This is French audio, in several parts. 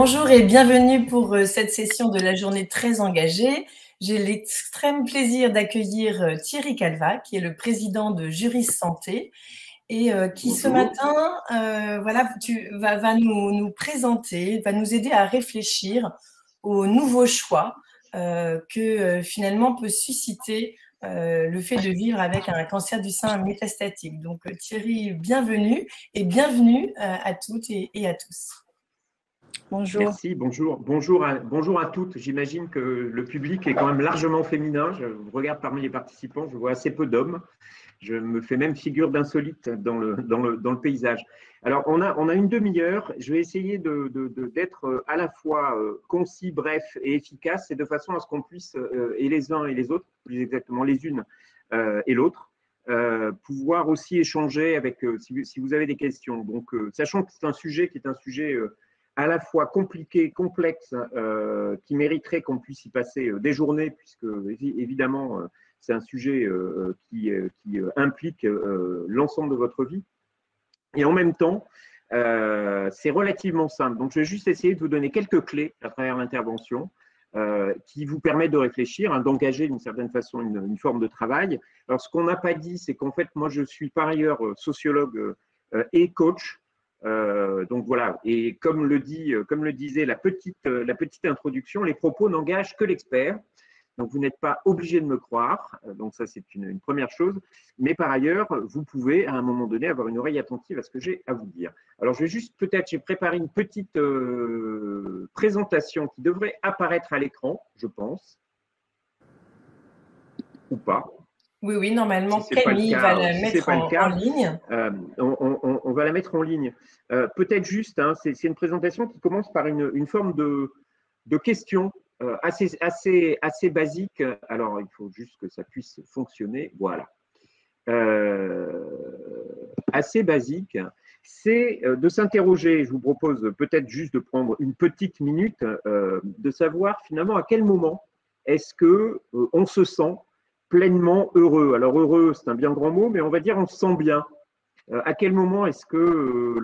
Bonjour et bienvenue pour cette session de la journée très engagée. J'ai l'extrême plaisir d'accueillir Thierry Calvat, qui est le président de Juris Santé et qui ce matin va nous présenter, va nous aider à réfléchir aux nouveaux choix que finalement peut susciter le fait de vivre avec un cancer du sein métastatique. Donc Thierry, bienvenue et bienvenue à toutes et à tous. Bonjour. Merci, bonjour à toutes. J'imagine que le public est quand même largement féminin. Je regarde parmi les participants, je vois assez peu d'hommes. Je me fais même figure d'insolite dans le paysage. Alors, on a une demi-heure. Je vais essayer d'être à la fois concis, bref et efficace, et de façon à ce qu'on puisse, et les uns et les autres, plus exactement les unes et l'autre, pouvoir aussi échanger avec, si vous avez des questions. Donc, sachant que c'est un sujet qui est un sujet à la fois compliqué, complexe, qui mériterait qu'on puisse y passer des journées, puisque évidemment, c'est un sujet qui implique l'ensemble de votre vie. Et en même temps, c'est relativement simple. Donc, je vais juste essayer de vous donner quelques clés à travers l'intervention qui vous permettent de réfléchir, d'engager d'une certaine façon une forme de travail. Alors, ce qu'on n'a pas dit, c'est qu'en fait, moi, je suis par ailleurs sociologue et coach. Donc voilà, et comme le disait la petite introduction, les propos n'engagent que l'expert. Donc vous n'êtes pas obligé de me croire, donc ça c'est une première chose, mais par ailleurs, vous pouvez à un moment donné avoir une oreille attentive à ce que j'ai à vous dire. Alors je vais juste j'ai préparé une petite présentation qui devrait apparaître à l'écran, je pense, ou pas. Oui, normalement, si Camille va la mettre en ligne. On va la mettre en ligne. Peut-être juste, c'est une présentation qui commence par une forme de question assez basique. Alors, il faut juste que ça puisse fonctionner. Voilà. Assez basique. C'est de s'interroger, je vous propose peut-être juste de prendre une petite minute, de savoir finalement à quel moment est-ce qu'on se sent pleinement heureux. Alors heureux, c'est un bien grand mot, mais on va dire on se sent bien. À quel moment est-ce que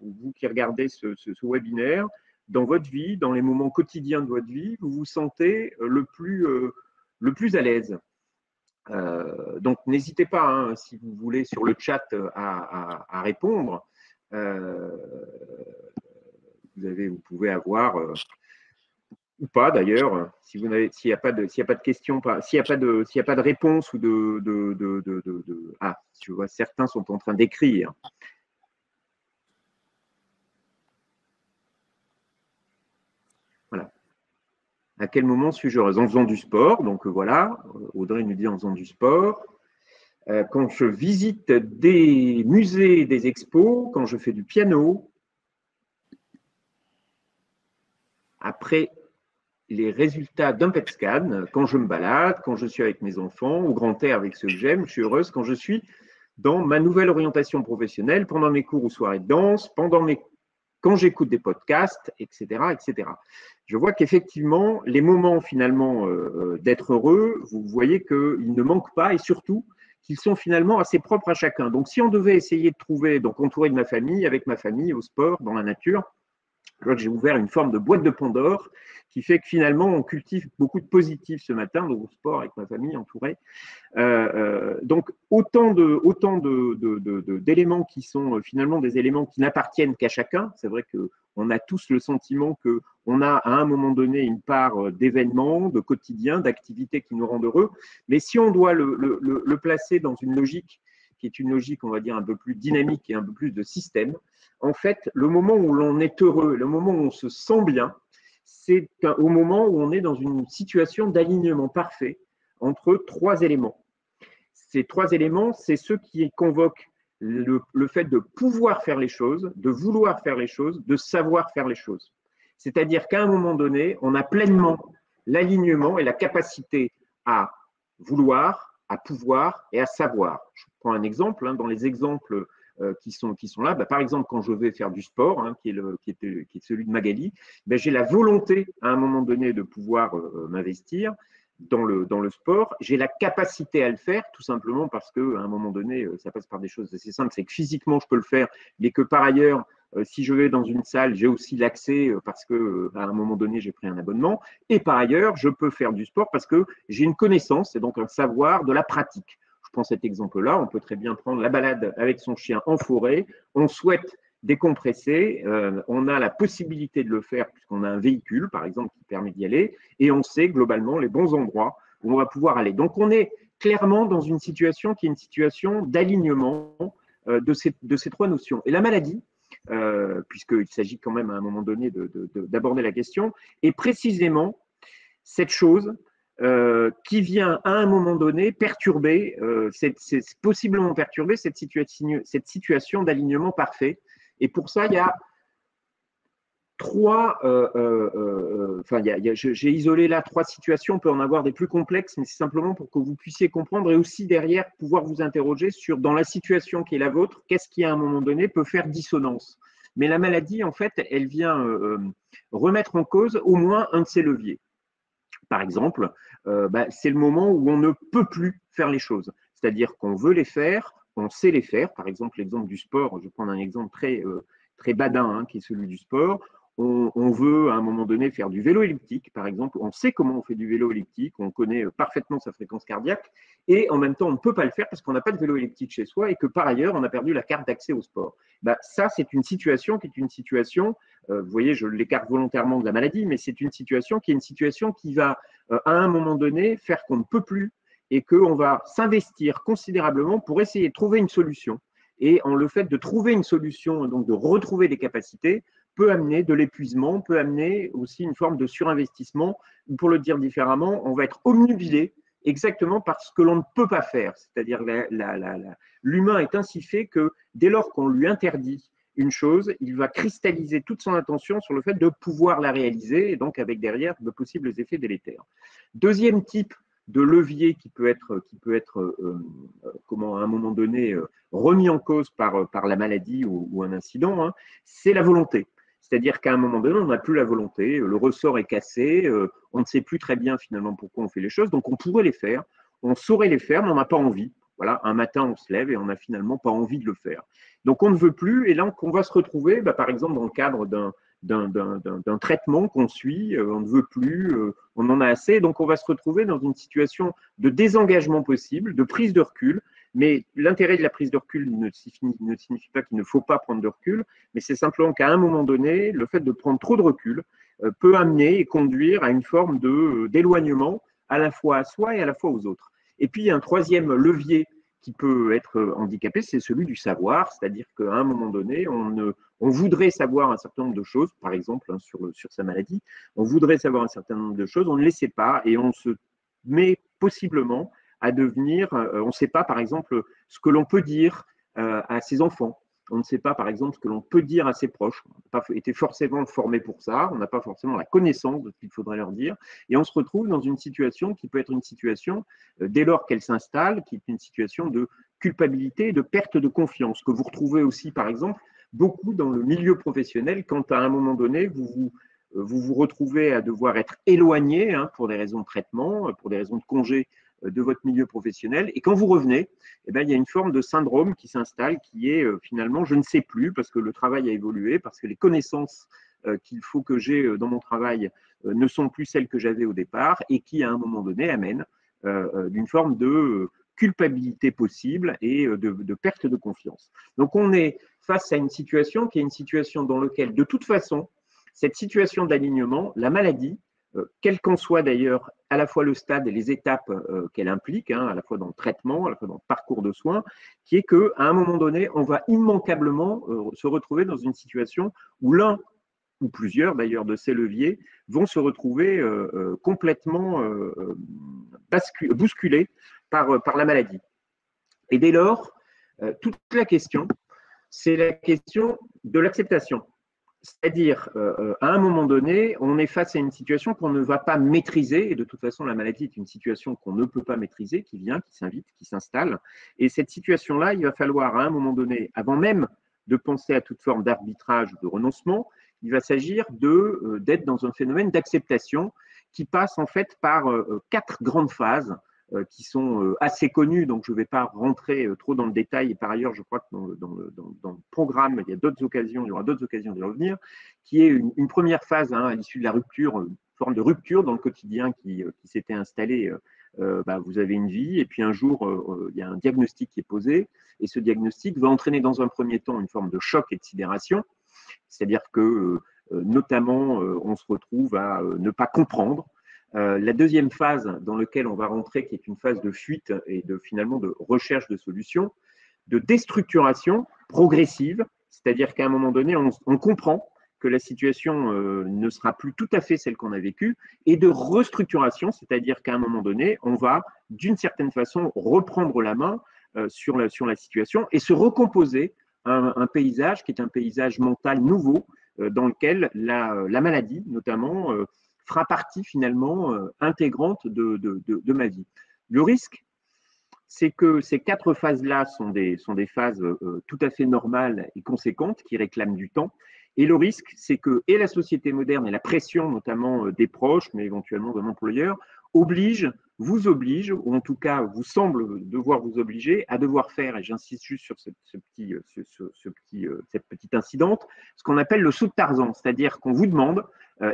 vous qui regardez ce webinaire, dans votre vie, dans les moments quotidiens de votre vie, vous vous sentez le plus à l'aise? Donc n'hésitez pas, si vous voulez, sur le chat à répondre. Vous pouvez avoir ou pas d'ailleurs, s'il n'y a pas de question, s'il n'y a pas de réponse ou je vois certains sont en train d'écrire. Voilà. À quel moment suis-je heureuse? En faisant du sport, donc voilà, Audrey nous dit en faisant du sport. Quand je visite des musées, des expos, quand je fais du piano. Après les résultats d'un PET scan, quand je me balade, quand je suis avec mes enfants, au grand air avec ceux que j'aime, je suis heureuse quand je suis dans ma nouvelle orientation professionnelle, pendant mes cours ou soirées de danse, quand j'écoute des podcasts, etc., etc. Je vois qu'effectivement, les moments finalement d'être heureux, vous voyez qu'ils ne manquent pas et surtout qu'ils sont finalement assez propres à chacun. Donc, si on devait essayer de trouver, donc entouré de ma famille, avec ma famille, au sport, dans la nature, je vois que j'ai ouvert une forme de boîte de Pandore qui fait que finalement, on cultive beaucoup de positifs ce matin, donc au sport avec ma famille entourée. Donc, autant d'éléments qui sont finalement des éléments qui n'appartiennent qu'à chacun. C'est vrai qu'on a tous le sentiment qu'on a à un moment donné une part d'événements, de quotidien, d'activités qui nous rendent heureux. Mais si on doit le placer dans une logique qui est une logique, on va dire, un peu plus dynamique et un peu plus de système, en fait, le moment où l'on est heureux, le moment où on se sent bien, c'est au moment où on est dans une situation d'alignement parfait entre trois éléments. Ces trois éléments, c'est ceux qui convoquent le fait de pouvoir faire les choses, de vouloir faire les choses, de savoir faire les choses. C'est-à-dire qu'à un moment donné, on a pleinement l'alignement et la capacité à vouloir, à pouvoir et à savoir. Je prends un exemple, dans les exemples qui sont là. Par exemple, quand je vais faire du sport, qui est celui de Magali, j'ai la volonté à un moment donné de pouvoir m'investir dans le sport. J'ai la capacité à le faire, tout simplement parce qu'à un moment donné, ça passe par des choses assez simples. C'est que physiquement, je peux le faire, mais que par ailleurs, Si je vais dans une salle, j'ai aussi l'accès parce que à un moment donné, j'ai pris un abonnement. Et par ailleurs, je peux faire du sport parce que j'ai une connaissance et donc un savoir de la pratique. Je prends cet exemple-là. On peut très bien prendre la balade avec son chien en forêt. On souhaite décompresser. On a la possibilité de le faire puisqu'on a un véhicule, par exemple, qui permet d'y aller. Et on sait globalement les bons endroits où on va pouvoir aller. Donc, on est clairement dans une situation qui est une situation d'alignement de ces trois notions. Et la maladie, puisqu'il s'agit quand même à un moment donné d'aborder la question, est précisément cette chose qui vient à un moment donné perturber, possiblement perturber cette situation d'alignement parfait. Et pour ça, il y a j'ai isolé là 3 situations, on peut en avoir des plus complexes, mais c'est simplement pour que vous puissiez comprendre et aussi derrière pouvoir vous interroger sur, dans la situation qui est la vôtre, qu'est-ce qui à un moment donné peut faire dissonance. Mais la maladie, en fait, elle vient remettre en cause au moins un de ces leviers. Par exemple, c'est le moment où on ne peut plus faire les choses, c'est-à-dire qu'on veut les faire, on sait les faire. Par exemple, l'exemple du sport, je vais prendre un exemple très badin, hein, qui est celui du sport. On veut à un moment donné faire du vélo elliptique, par exemple. On sait comment on fait du vélo elliptique, on connaît parfaitement sa fréquence cardiaque, et en même temps, on ne peut pas le faire parce qu'on n'a pas de vélo elliptique chez soi et que par ailleurs, on a perdu la carte d'accès au sport. Ça, c'est une situation qui est une situation, vous voyez, je l'écarte volontairement de la maladie, mais c'est une situation qui est une situation qui va, à un moment donné, faire qu'on ne peut plus et qu'on va s'investir considérablement pour essayer de trouver une solution. Et en le fait de trouver une solution, donc de retrouver des capacités, peut amener de l'épuisement, peut amener aussi une forme de surinvestissement. Pour le dire différemment, on va être obnubilé exactement par ce que l'on ne peut pas faire. C'est-à-dire l'humain est ainsi fait que dès lors qu'on lui interdit une chose, il va cristalliser toute son attention sur le fait de pouvoir la réaliser et donc avec derrière de possibles effets délétères. Deuxième type de levier qui peut être à un moment donné remis en cause par la maladie ou un incident, hein, c'est la volonté. C'est-à-dire qu'à un moment donné, on n'a plus la volonté, le ressort est cassé, on ne sait plus très bien finalement pourquoi on fait les choses, donc on pourrait les faire, on saurait les faire, mais on n'a pas envie. Voilà, un matin, on se lève et on n'a finalement pas envie de le faire. Donc on ne veut plus, et là, on va se retrouver, par exemple, dans le cadre d'un traitement qu'on suit, on ne veut plus, on en a assez, donc on va se retrouver dans une situation de désengagement possible, de prise de recul. Mais l'intérêt de la prise de recul ne signifie pas qu'il ne faut pas prendre de recul, mais c'est simplement qu'à un moment donné, le fait de prendre trop de recul peut amener et conduire à une forme d'éloignement à la fois à soi et à la fois aux autres. Et puis, un troisième levier qui peut être handicapé, c'est celui du savoir, c'est-à-dire qu'à un moment donné, on voudrait savoir un certain nombre de choses, par exemple hein, sur sa maladie, on voudrait savoir un certain nombre de choses, on ne les sait pas et on se met possiblement à devenir, on ne sait pas par exemple ce que l'on peut dire à ses enfants, on ne sait pas par exemple ce que l'on peut dire à ses proches, on n'a pas été forcément formé pour ça, on n'a pas forcément la connaissance de ce qu'il faudrait leur dire, et on se retrouve dans une situation qui peut être une situation, dès lors qu'elle s'installe, qui est une situation de culpabilité et de perte de confiance, que vous retrouvez aussi par exemple beaucoup dans le milieu professionnel quand à un moment donné vous vous retrouvez à devoir être éloigné hein, pour des raisons de traitement, pour des raisons de congé de votre milieu professionnel. Et quand vous revenez, eh bien, il y a une forme de syndrome qui s'installe qui est finalement je ne sais plus parce que le travail a évolué, parce que les connaissances qu'il faut que j'ai dans mon travail ne sont plus celles que j'avais au départ et qui à un moment donné amènent d'une forme de culpabilité possible et de perte de confiance. Donc on est face à une situation qui est une situation dans laquelle de toute façon, cette situation d'alignement, la maladie, quel qu'en soit d'ailleurs à la fois le stade et les étapes qu'elle implique, hein, à la fois dans le traitement, à la fois dans le parcours de soins, qui est qu'à un moment donné, on va immanquablement se retrouver dans une situation où l'un ou plusieurs d'ailleurs de ces leviers vont se retrouver complètement bousculés par la maladie. Et dès lors, toute la question, c'est la question de l'acceptation. C'est-à-dire, à un moment donné, on est face à une situation qu'on ne va pas maîtriser, et de toute façon, la maladie est une situation qu'on ne peut pas maîtriser, qui vient, qui s'invite, qui s'installe. Et cette situation-là, il va falloir, à un moment donné, avant même de penser à toute forme d'arbitrage ou de renoncement, il va s'agir d'être dans un phénomène d'acceptation qui passe en fait par 4 grandes phases qui sont assez connus, donc je ne vais pas rentrer trop dans le détail. Et par ailleurs, je crois que dans le programme, il y aura d'autres occasions d'y revenir, qui est une première phase à l'issue de la rupture, une forme de rupture dans le quotidien qui s'était installée. Vous avez une vie, et puis un jour, il y a un diagnostic qui est posé, et ce diagnostic va entraîner dans un premier temps une forme de choc et de sidération, c'est-à-dire que, notamment, on se retrouve à ne pas comprendre. La deuxième phase dans laquelle on va rentrer, qui est une phase de fuite et finalement de recherche de solutions, de déstructuration progressive, c'est-à-dire qu'à un moment donné, on comprend que la situation ne sera plus tout à fait celle qu'on a vécue, et de restructuration, c'est-à-dire qu'à un moment donné, on va d'une certaine façon reprendre la main sur la situation et se recomposer un paysage qui est un paysage mental nouveau dans lequel la maladie, notamment, fera partie finalement intégrante de ma vie. Le risque, c'est que ces 4 phases-là sont des phases tout à fait normales et conséquentes qui réclament du temps. Et le risque, c'est que et la société moderne et la pression, notamment des proches, mais éventuellement d'un employeur, vous oblige, ou en tout cas vous semble devoir vous obliger à devoir faire, et j'insiste juste sur cette petite incidente, ce qu'on appelle le saut de Tarzan, c'est-à-dire qu'on vous demande,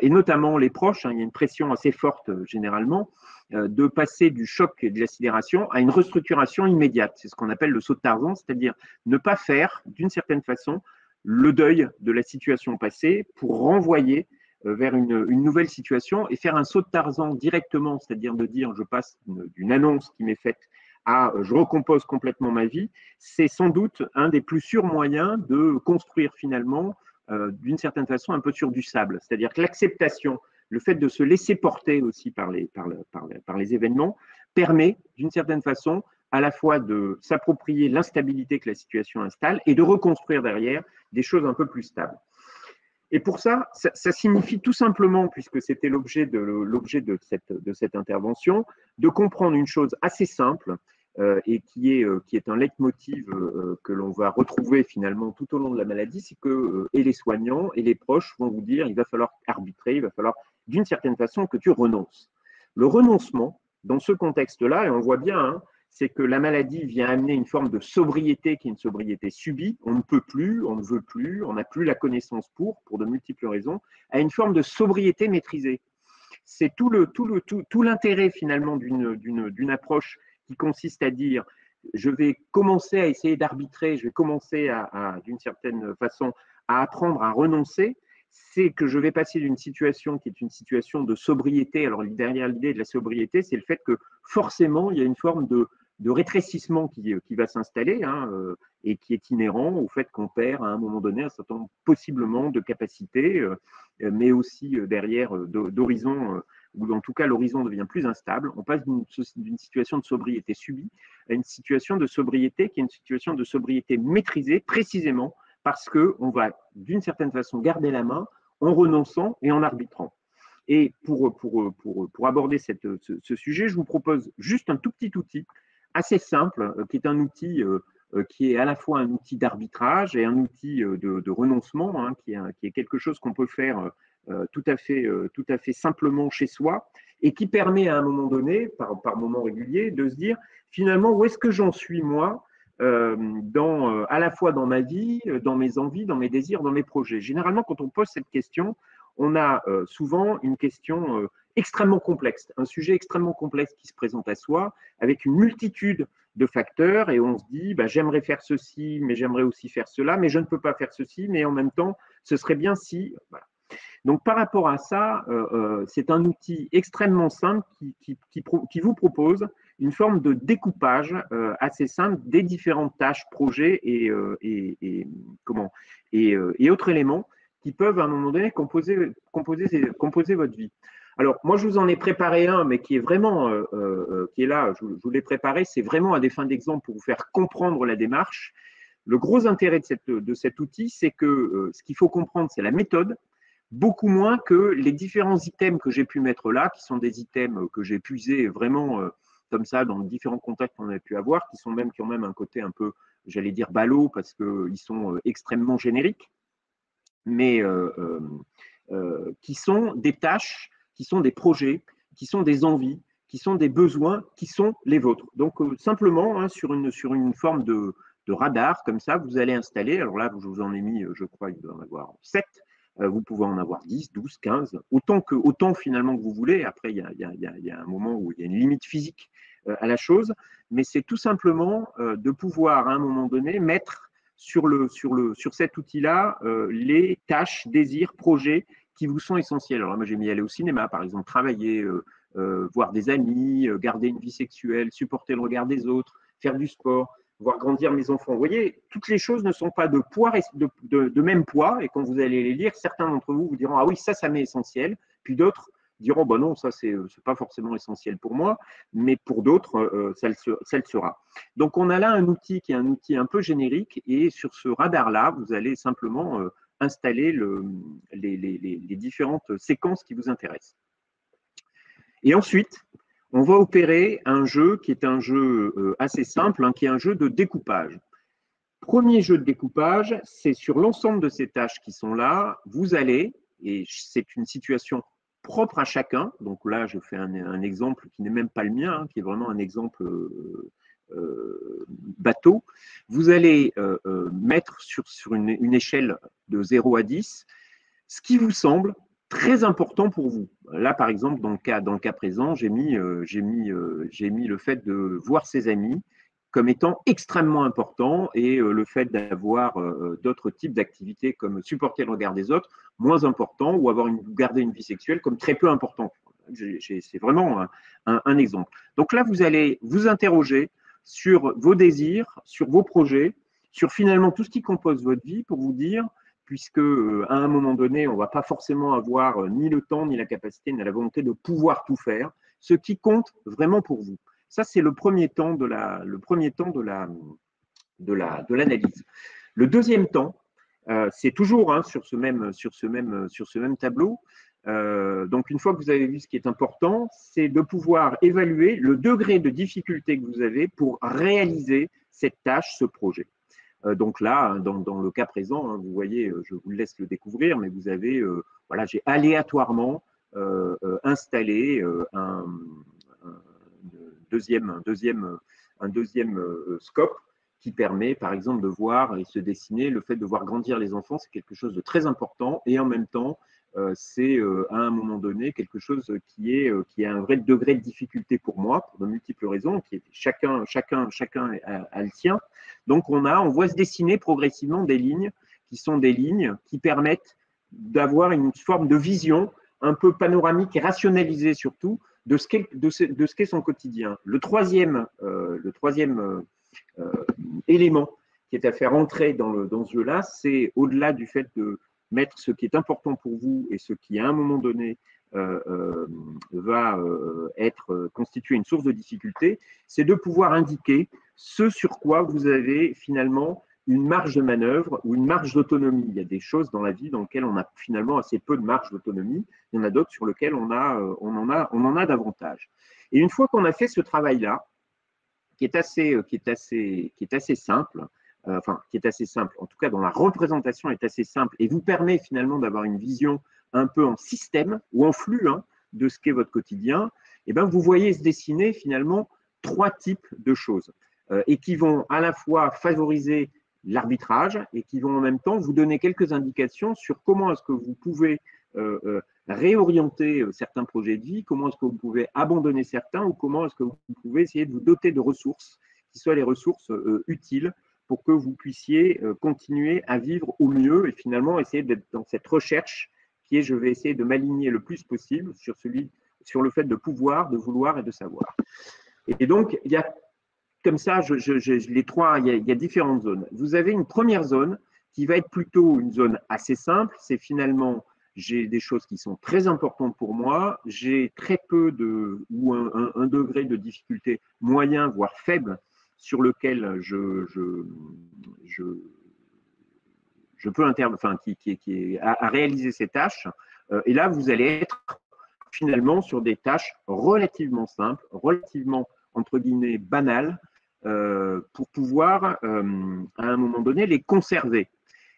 et notamment les proches, il y a une pression assez forte généralement, de passer du choc et de la sidération à une restructuration immédiate. C'est ce qu'on appelle le saut de Tarzan, c'est-à-dire ne pas faire, d'une certaine façon, le deuil de la situation passée pour renvoyer vers une nouvelle situation et faire un saut de Tarzan directement, c'est-à-dire de dire je passe d'une annonce qui m'est faite à je recompose complètement ma vie, c'est sans doute un des plus sûrs moyens de construire finalement d'une certaine façon un peu sur du sable. C'est-à-dire que l'acceptation, le fait de se laisser porter aussi par les événements permet d'une certaine façon à la fois de s'approprier l'instabilité que la situation installe et de reconstruire derrière des choses un peu plus stables. Et pour ça signifie tout simplement, puisque c'était l'objet de cette intervention, de comprendre une chose assez simple et qui est un leitmotiv que l'on va retrouver finalement tout au long de la maladie, c'est que et les soignants et les proches vont vous dire il va falloir arbitrer, il va falloir d'une certaine façon que tu renonces. Le renoncement, dans ce contexte-là, et on voit bien, c'est que la maladie vient amener une forme de sobriété qui est une sobriété subie. On ne peut plus, on ne veut plus, on n'a plus la connaissance pour de multiples raisons, à une forme de sobriété maîtrisée. C'est tout l'intérêt finalement d'une approche qui consiste à dire je vais commencer à essayer d'arbitrer, je vais commencer d'une certaine façon à apprendre à renoncer. C'est que je vais passer d'une situation qui est une situation de sobriété. Alors derrière l'idée de la sobriété, c'est le fait que forcément il y a une forme de rétrécissement qui va s'installer et qui est inhérent au fait qu'on perd à un moment donné un certain nombre possiblement de capacités, mais aussi derrière d'horizons, où en tout cas l'horizon devient plus instable. On passe d'une situation de sobriété subie à une situation de sobriété qui est une situation de sobriété maîtrisée précisément parce qu'on va d'une certaine façon garder la main en renonçant et en arbitrant. Et pour aborder ce sujet, je vous propose juste un tout petit outil assez simple, qui est un outil qui est à la fois un outil d'arbitrage et un outil de renoncement, qui est quelque chose qu'on peut faire tout à fait simplement chez soi et qui permet à un moment donné, par moment régulier, de se dire finalement où est-ce que j'en suis moi à la fois dans ma vie, dans mes envies, dans mes désirs, dans mes projets. Généralement, quand on pose cette question, on a souvent une question extrêmement complexe, un sujet extrêmement complexe qui se présente à soi, avec une multitude de facteurs, et on se dit, j'aimerais faire ceci, mais j'aimerais aussi faire cela, mais je ne peux pas faire ceci, mais en même temps, ce serait bien si… Voilà. Donc, par rapport à ça, c'est un outil extrêmement simple qui vous propose une forme de découpage assez simple des différentes tâches, projets et autres éléments qui peuvent à un moment donné composer votre vie. Alors, moi, je vous en ai préparé un, mais qui est vraiment, qui est là, je vous l'ai préparé, c'est vraiment à des fins d'exemple pour vous faire comprendre la démarche. Le gros intérêt de cet outil, c'est que ce qu'il faut comprendre, c'est la méthode, beaucoup moins que les différents items que j'ai pu mettre là, qui sont des items que j'ai puisés vraiment comme ça dans différents contacts qu'on a pu avoir, qui ont même un côté un peu, j'allais dire, ballot, parce qu'ils sont extrêmement génériques, mais qui sont des tâches, qui sont des projets, qui sont des envies, qui sont des besoins qui sont les vôtres. Donc, simplement, hein, sur une forme de radar, comme ça, vous allez installer, alors là, je vous en ai mis, je crois, il doit en avoir 7, vous pouvez en avoir 10, 12, 15, autant finalement que vous voulez. Après, il y a un moment où il y a une limite physique à la chose, mais c'est tout simplement de pouvoir, à un moment donné, mettre sur cet outil-là les tâches, désirs, projets qui vous sont essentiels. Alors moi, j'ai mis aller au cinéma, par exemple, travailler, voir des amis, garder une vie sexuelle, supporter le regard des autres, faire du sport, voir grandir mes enfants. Vous voyez, toutes les choses ne sont pas de même poids, et quand vous allez les lire, certains d'entre vous vous diront « Ah oui, ça m'est essentiel », puis d'autres diront bah « Non, ça, c'est pas forcément essentiel pour moi », mais pour d'autres, ça le sera. Donc, on a là un outil qui est un outil un peu générique, et sur ce radar-là, vous allez simplement installer les différentes séquences qui vous intéressent. Et ensuite, on va opérer un jeu qui est un jeu assez simple, hein, qui est un jeu de découpage. Premier jeu de découpage, c'est sur l'ensemble de ces tâches qui sont là, vous allez, et c'est une situation propre à chacun, donc là je fais un exemple qui n'est même pas le mien, hein, qui est vraiment un exemple bateau, vous allez mettre sur une échelle de 0 à 10 ce qui vous semble très important pour vous. Là, par exemple, dans le cas présent, j'ai mis le fait de voir ses amis comme étant extrêmement important et le fait d'avoir d'autres types d'activités comme supporter le regard des autres, moins important, ou garder une vie sexuelle comme très peu important. C'est vraiment un exemple. Donc là, vous allez vous interroger sur vos désirs, sur vos projets, sur finalement tout ce qui compose votre vie pour vous dire puisque à un moment donné, on ne va pas forcément avoir ni le temps, ni la capacité, ni la volonté de pouvoir tout faire, ce qui compte vraiment pour vous. Ça, c'est le premier temps de l'analyse. Le deuxième temps, c'est toujours hein, sur ce même tableau. Donc, une fois que vous avez vu ce qui est important, c'est de pouvoir évaluer le degré de difficulté que vous avez pour réaliser cette tâche, ce projet. Donc là, dans le cas présent, hein, vous voyez, je vous laisse le découvrir, mais vous avez, voilà, j'ai aléatoirement installé un deuxième scope qui permet, par exemple, de voir et se dessiner. Le fait de voir grandir les enfants, c'est quelque chose de très important, et en même temps, c'est à un moment donné quelque chose qui a un vrai degré de difficulté pour moi, pour de multiples raisons, qui est chacun a le sien. Donc on voit se dessiner progressivement des lignes qui permettent d'avoir une forme de vision un peu panoramique et rationalisée surtout de ce qu'est son quotidien. Le troisième élément qui est à faire entrer dans ce jeu-là, c'est au-delà du fait de mettre ce qui est important pour vous et ce qui, à un moment donné, va constituer une source de difficulté, c'est de pouvoir indiquer ce sur quoi vous avez finalement une marge de manœuvre ou une marge d'autonomie. Il y a des choses dans la vie dans lesquelles on a finalement assez peu de marge d'autonomie. Il y en a d'autres sur lesquelles on en a davantage. Et une fois qu'on a fait ce travail-là, qui est assez simple, qui est assez simple, en tout cas dont la représentation est assez simple et vous permet finalement d'avoir une vision un peu en système ou en flux hein, de ce qu'est votre quotidien, et ben vous voyez se dessiner finalement 3 types de choses et qui vont à la fois favoriser l'arbitrage et qui vont en même temps vous donner quelques indications sur comment est-ce que vous pouvez réorienter certains projets de vie, comment est-ce que vous pouvez abandonner certains ou comment est-ce que vous pouvez essayer de vous doter de ressources qui soient les ressources utiles pour que vous puissiez continuer à vivre au mieux et finalement essayer d'être dans cette recherche qui est je vais essayer de m'aligner le plus possible sur le fait de pouvoir, de vouloir et de savoir. Et donc, il y a comme ça, il y a différentes zones. Vous avez une première zone qui va être plutôt une zone assez simple, c'est finalement j'ai des choses qui sont très importantes pour moi, j'ai très peu ou un degré de difficulté moyen, voire faible, sur lequel je peux à réaliser ces tâches. Et là, vous allez être finalement sur des tâches relativement simples, relativement, entre guillemets, banales, pour pouvoir, à un moment donné, les conserver.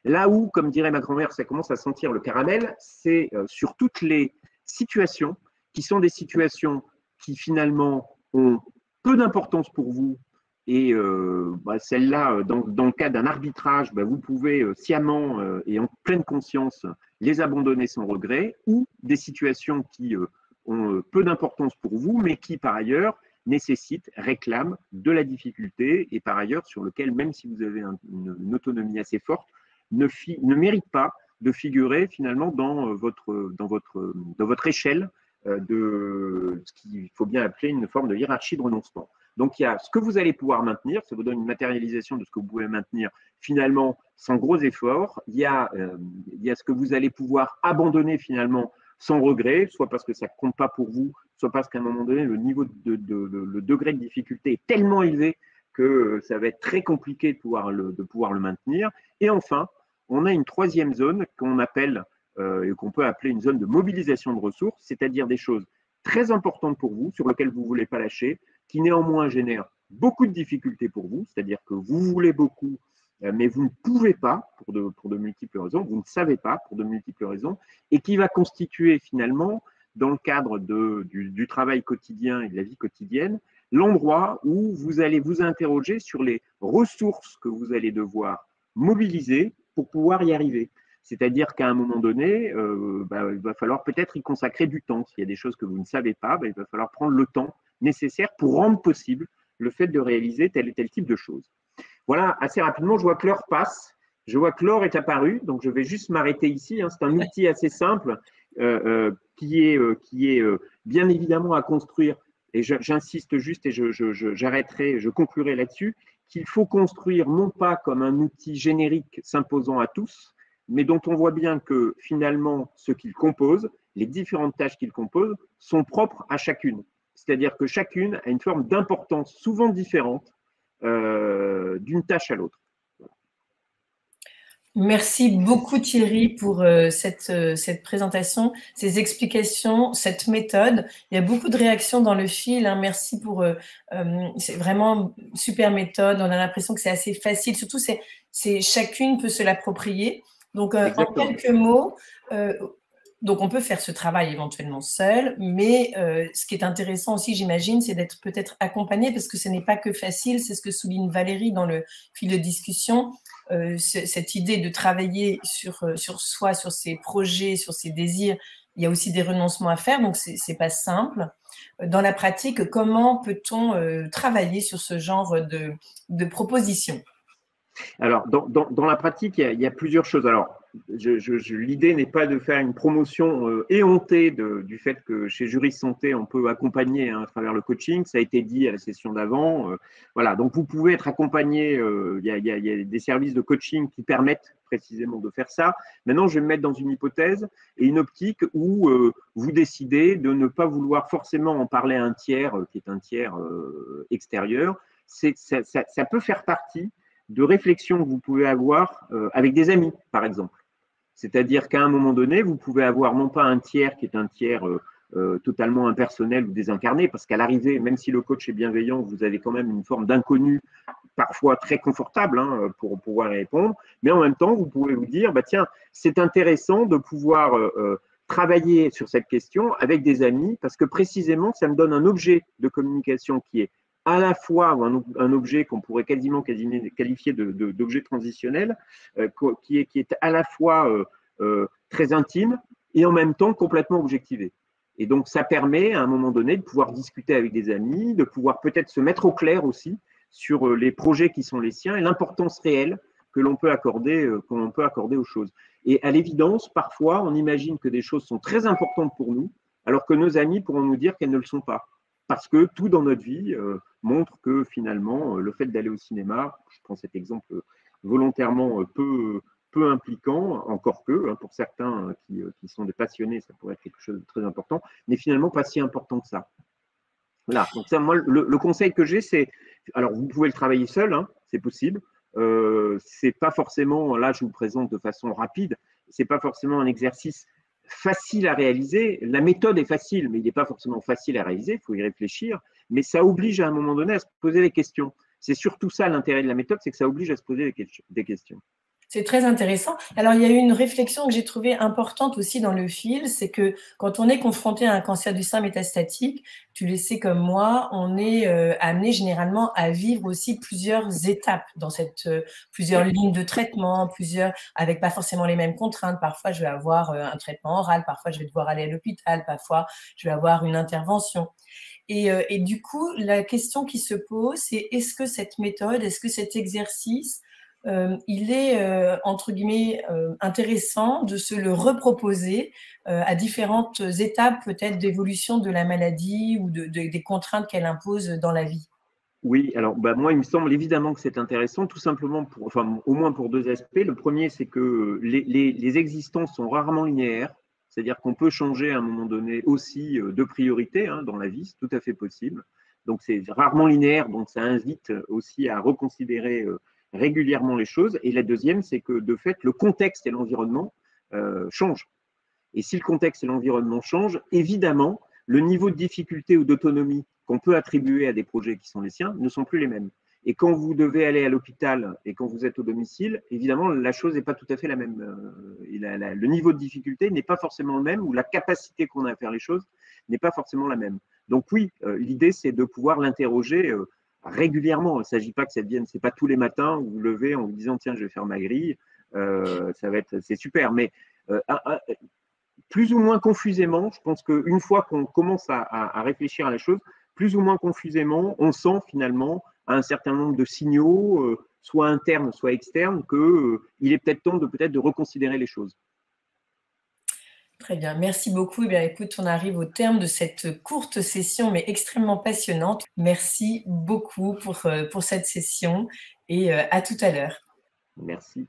Là où, comme dirait ma grand-mère, ça commence à sentir le caramel, c'est sur toutes les situations qui sont des situations qui finalement ont peu d'importance pour vous, et celle-là, dans le cas d'un arbitrage, vous pouvez sciemment et en pleine conscience les abandonner sans regret, ou des situations qui ont peu d'importance pour vous, mais qui par ailleurs nécessitent, réclament de la difficulté, et par ailleurs sur lequel, même si vous avez une autonomie assez forte, ne mérite pas de figurer finalement dans votre échelle de ce qu'il faut bien appeler une forme de hiérarchie de renoncement. Donc, il y a ce que vous allez pouvoir maintenir, ça vous donne une matérialisation de ce que vous pouvez maintenir finalement sans gros efforts. Il y a ce que vous allez pouvoir abandonner finalement sans regret, soit parce que ça ne compte pas pour vous, soit parce qu'à un moment donné, le degré de difficulté est tellement élevé que ça va être très compliqué de pouvoir le maintenir. Et enfin, on a une troisième zone qu'on appelle et qu'on peut appeler une zone de mobilisation de ressources, c'est-à-dire des choses très importantes pour vous, sur lesquelles vous ne voulez pas lâcher, qui néanmoins génèrent beaucoup de difficultés pour vous, c'est-à-dire que vous voulez beaucoup, mais vous ne pouvez pas pour de multiples raisons, vous ne savez pas pour de multiples raisons, et qui va constituer finalement, dans le cadre du travail quotidien et de la vie quotidienne, l'endroit où vous allez vous interroger sur les ressources que vous allez devoir mobiliser pour pouvoir y arriver. C'est-à-dire qu'à un moment donné, il va falloir peut-être y consacrer du temps. S'il y a des choses que vous ne savez pas, il va falloir prendre le temps nécessaire pour rendre possible le fait de réaliser tel et tel type de choses. Voilà, assez rapidement, je vois que l'heure passe. Je vois que l'or est apparu, donc je vais juste m'arrêter ici. C'est un outil assez simple qui est bien évidemment à construire. Et j'insiste juste et j'arrêterai, je conclurai là-dessus, qu'il faut construire non pas comme un outil générique s'imposant à tous, mais dont on voit bien que finalement, ce qu'il compose, les différentes tâches qu'il compose, sont propres à chacune. C'est-à-dire que chacune a une forme d'importance souvent différente d'une tâche à l'autre. Merci beaucoup Thierry pour cette présentation, ces explications, cette méthode. Il y a beaucoup de réactions dans le fil. Merci pour… c'est vraiment une super méthode. On a l'impression que c'est assez facile. Surtout, chacune peut se l'approprier. Donc, en quelques mots, donc on peut faire ce travail éventuellement seul, mais ce qui est intéressant aussi, j'imagine, c'est d'être peut-être accompagné, parce que ce n'est pas que facile. C'est ce que souligne Valérie dans le fil de discussion. Cette idée de travailler sur soi, sur ses projets, sur ses désirs, il y a aussi des renoncements à faire, donc c'est pas simple. Dans la pratique, comment peut-on travailler sur ce genre de propositions? Alors, dans la pratique, il y a plusieurs choses. Alors, l'idée n'est pas de faire une promotion éhontée du fait que chez Juris Santé, on peut accompagner à travers le coaching. Ça a été dit à la session d'avant. Voilà, donc vous pouvez être accompagné. Il y a des services de coaching qui permettent précisément de faire ça. Maintenant, je vais me mettre dans une hypothèse et une optique où vous décidez de ne pas vouloir forcément en parler à un tiers qui est un tiers extérieur. Ça peut faire partie de réflexion que vous pouvez avoir avec des amis, par exemple. C'est-à-dire qu'à un moment donné, vous pouvez avoir non pas un tiers qui est un tiers totalement impersonnel ou désincarné, parce qu'à l'arrivée, même si le coach est bienveillant, vous avez quand même une forme d'inconnu, parfois très confortable pour pouvoir y répondre, mais en même temps, vous pouvez vous dire, tiens, c'est intéressant de pouvoir travailler sur cette question avec des amis, parce que précisément, ça me donne un objet de communication qui est à la fois un objet qu'on pourrait quasiment qualifier d'objet transitionnel, qui est à la fois très intime et en même temps complètement objectivé. Et donc, ça permet à un moment donné de pouvoir discuter avec des amis, de pouvoir peut-être se mettre au clair aussi sur les projets qui sont les siens et l'importance réelle que l'on peut accorder aux choses. Et à l'évidence, parfois, on imagine que des choses sont très importantes pour nous, alors que nos amis pourront nous dire qu'elles ne le sont pas. Parce que tout dans notre vie montre que finalement, le fait d'aller au cinéma, je prends cet exemple volontairement peu impliquant, encore que pour certains qui sont des passionnés, ça pourrait être quelque chose de très important, mais finalement pas si important que ça. Voilà, donc ça, moi, le conseil que j'ai, c'est, alors vous pouvez le travailler seul, c'est possible, c'est pas forcément, là je vous présente de façon rapide, c'est pas forcément un exercice facile à réaliser. La méthode est facile, mais il n'est pas forcément facile à réaliser, il faut y réfléchir, mais ça oblige à un moment donné à se poser des questions. C'est surtout ça l'intérêt de la méthode, c'est que ça oblige à se poser des questions. C'est très intéressant. Alors, il y a eu une réflexion que j'ai trouvée importante aussi dans le fil, c'est que quand on est confronté à un cancer du sein métastatique, tu le sais comme moi, on est amené généralement à vivre aussi plusieurs étapes dans cette, plusieurs lignes de traitement, avec pas forcément les mêmes contraintes. Parfois, je vais avoir un traitement oral, parfois, je vais devoir aller à l'hôpital, parfois, je vais avoir une intervention. Et du coup, la question qui se pose, c'est est-ce que cette méthode, est-ce que cet exercice, il est, entre guillemets, intéressant de se le reproposer à différentes étapes peut-être d'évolution de la maladie ou des contraintes qu'elle impose dans la vie? Oui, alors moi, il me semble évidemment que c'est intéressant, tout simplement au moins pour deux aspects. Le premier, c'est que les existences sont rarement linéaires, c'est-à-dire qu'on peut changer à un moment donné aussi de priorité hein, dans la vie, c'est tout à fait possible. Donc c'est rarement linéaire, donc ça invite aussi à reconsidérer régulièrement les choses. Et la deuxième, c'est que de fait, le contexte et l'environnement changent. Et si le contexte et l'environnement changent, évidemment, le niveau de difficulté ou d'autonomie qu'on peut attribuer à des projets qui sont les siens ne sont plus les mêmes. Et quand vous devez aller à l'hôpital et quand vous êtes au domicile, évidemment, la chose n'est pas tout à fait la même. Le niveau de difficulté n'est pas forcément le même ou la capacité qu'on a à faire les choses n'est pas forcément la même. Donc oui, l'idée, c'est de pouvoir l'interroger régulièrement. Il ne s'agit pas que ça devienne, c'est pas tous les matins où vous vous levez en vous disant tiens, je vais faire ma grille, c'est super. Mais plus ou moins confusément, je pense qu'une fois qu'on commence à réfléchir à la chose, plus ou moins confusément, on sent finalement un certain nombre de signaux, soit internes, soit externes, qu'il est peut-être temps de reconsidérer les choses. Très bien, merci beaucoup. Eh bien, écoute, on arrive au terme de cette courte session, mais extrêmement passionnante. Merci beaucoup pour cette session et à tout à l'heure. Merci.